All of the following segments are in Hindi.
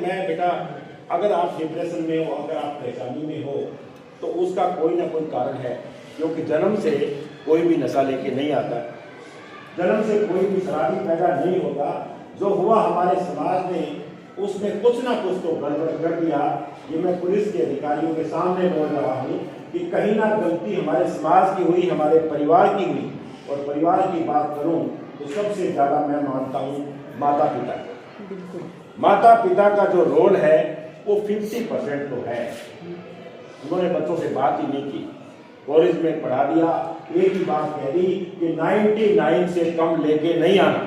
मैं बेटा, अगर आप डिप्रेशन में हो, अगर आप परेशानी में हो, तो उसका कोई ना कोई कारण है, क्योंकि जन्म से कोई भी नशा लेके नहीं आता, जन्म से कोई भी शराबी पैदा नहीं होता। जो हुआ हमारे समाज में, उसमें कुछ ना कुछ तो गड़बड़ कर दिया। ये मैं पुलिस के अधिकारियों के सामने बोल रहा हूँ कि कहीं ना गलती हमारे समाज की हुई, हमारे परिवार की हुई। और परिवार की बात करूँ तो सबसे ज़्यादा मैं मानता हूँ माता पिता। बिल्कुल, माता पिता का जो रोल है वो 50% तो है। उन्होंने बच्चों से बात ही नहीं की, कॉलेज में पढ़ा दिया, एक ही बात कह दी कि 99 से कम लेके नहीं आना,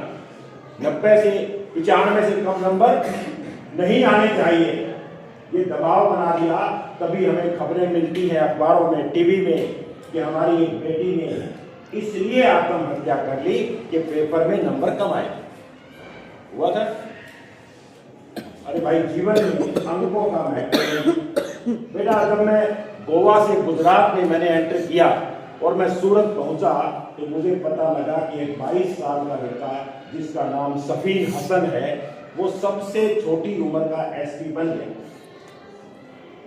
90 से 95 से कम नंबर नहीं आने चाहिए। ये दबाव बना दिया। तभी हमें खबरें मिलती हैं अखबारों में, टीवी में, कि हमारी एक बेटी ने इसलिए आत्महत्या कर ली कि पेपर में नंबर कम आए। हुआ था। अरे भाई, जीवन में अंकों का महत्व। बेटा, जब मैं गोवा से गुजरात में मैंने एंटर किया और मैं सूरत पहुंचा तो मुझे पता लगा कि एक 22 साल का लड़का जिसका नाम सफीन हसन है, वो सबसे छोटी उम्र का एसपी बन गया।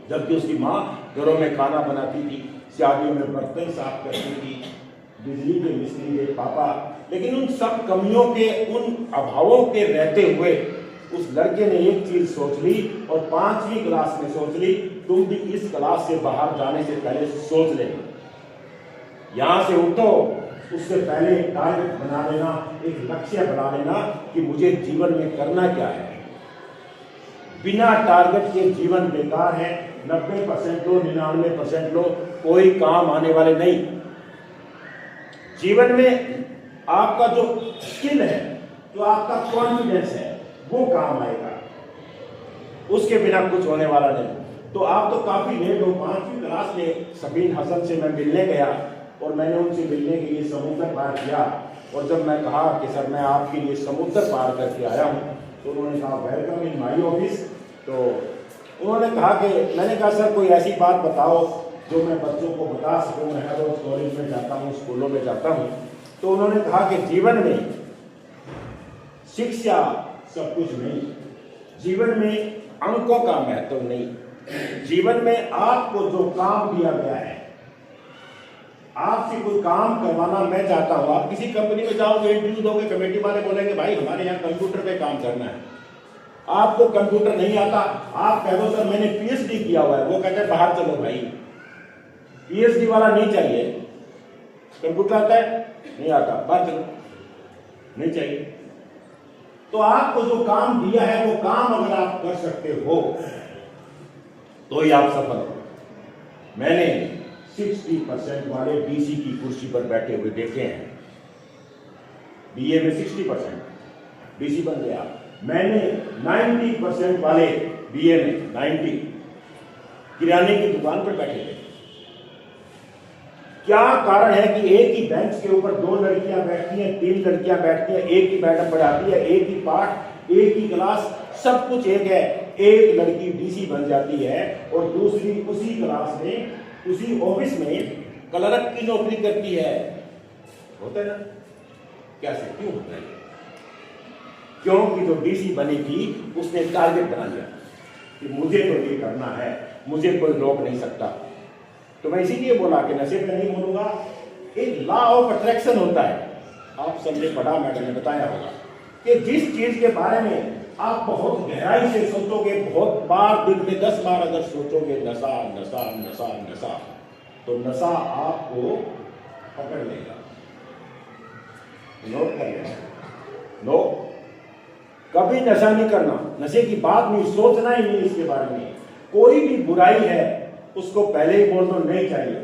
जबकि उसकी माँ घरों में खाना बनाती थी, शादियों में बर्तन साफ करती थी, बिजली के मिस्त्री के पापा। लेकिन उन सब कमियों के, उन अभावों के रहते हुए उस लड़के ने एक चीज सोच ली और 5वीं क्लास में सोच ली, तुम भी इस क्लास से बाहर जाने से पहले सोच लेना, यहां से उठो, उससे पहले एक टारगेट बना लेना, एक लक्ष्य बना लेना कि मुझे जीवन में करना क्या है। बिना टारगेट के जीवन बेकार है। 90% लो, 99% लो, कोई काम आने वाले नहीं। जीवन में आपका जो स्किल है, जो आपका कॉन्फिडेंस है, वो काम आएगा, उसके बिना कुछ होने वाला नहीं। तो आप तो काफी लेट हो। 5वीं क्लास में सफीन हसन से मैं मिलने गया और मैंने उनसे मिलने के लिए समुद्र पार किया। और जब मैं कहा कि सर मैं आपके लिए समुद्र पार करके आया हूँ, तो उन्होंने कहा वेलकम इन माई ऑफिस। तो उन्होंने कहा कि, मैंने कहा सर कोई ऐसी बात बताओ जो मैं बच्चों को बता सकूँ, मैं रोज कॉलेज में जाता हूँ, स्कूलों में जाता हूँ। तो उन्होंने कहा कि जीवन में शिक्षा सब कुछ नहीं, जीवन में अंकों का महत्व नहीं, जीवन में आपको जो काम दिया गया है, आपसे कोई काम करवाना मैं चाहता हूं। आप किसी कंपनी में जाओगे, इंटरव्यू दोगे, कमेटी वाले बोलेंगे भाई हमारे यहाँ कंप्यूटर पे काम करना है, आपको कंप्यूटर नहीं आता, आप कह दो सर मैंने पीएचडी किया हुआ है, वो कहते हैं बाहर चलो भाई, पीएचडी वाला नहीं चाहिए, कंप्यूटर आता है नहीं आता, बाहर चलो, नहीं चाहिए। तो आपको जो काम दिया है वो काम अगर आप कर सकते हो तो ही आप सफल हो। मैंने 60% वाले डीसी की कुर्सी पर बैठे हुए देखे हैं। बीए में 60% डीसी बन गया। मैंने 90% वाले बीए में 90 किराने की दुकान पर बैठे थे। क्या कारण है कि एक ही बेंच के ऊपर 2 लड़कियां बैठती हैं, 3 लड़कियां बैठती हैं, एक ही मैडम पढ़ाती है, एक ही पाठ, एक ही क्लास, सब कुछ एक है। एक लड़की डीसी बन जाती है और दूसरी उसी क्लास में, उसी ऑफिस में क्लर्क की नौकरी करती है। होता है ना? कैसे, क्यों होता है? क्योंकि जो डीसी बनी थी उसने टारगेट बना लिया कि मुझे तो ये करना है, मुझे कोई रोक नहीं सकता। तो मैं इसीलिए बोला कि नशे पे नहीं बोलूंगा। एक लॉ ऑफ अट्रैक्शन होता है, आप सबने पढ़ा, मैडम ने बताया होगा कि जिस चीज के बारे में आप बहुत गहराई से सोचोगे, बहुत बार, दिन में 10 बार अगर सोचोगे नशा नशा नशा नशा, तो नशा आपको पकड़ लेगा। नोट कर लेना, नो, कभी नशा नहीं करना, नशे की बात नहीं, सोचना ही नहीं इसके बारे में। कोई भी बुराई है उसको पहले ही बोल दो नहीं चाहिए,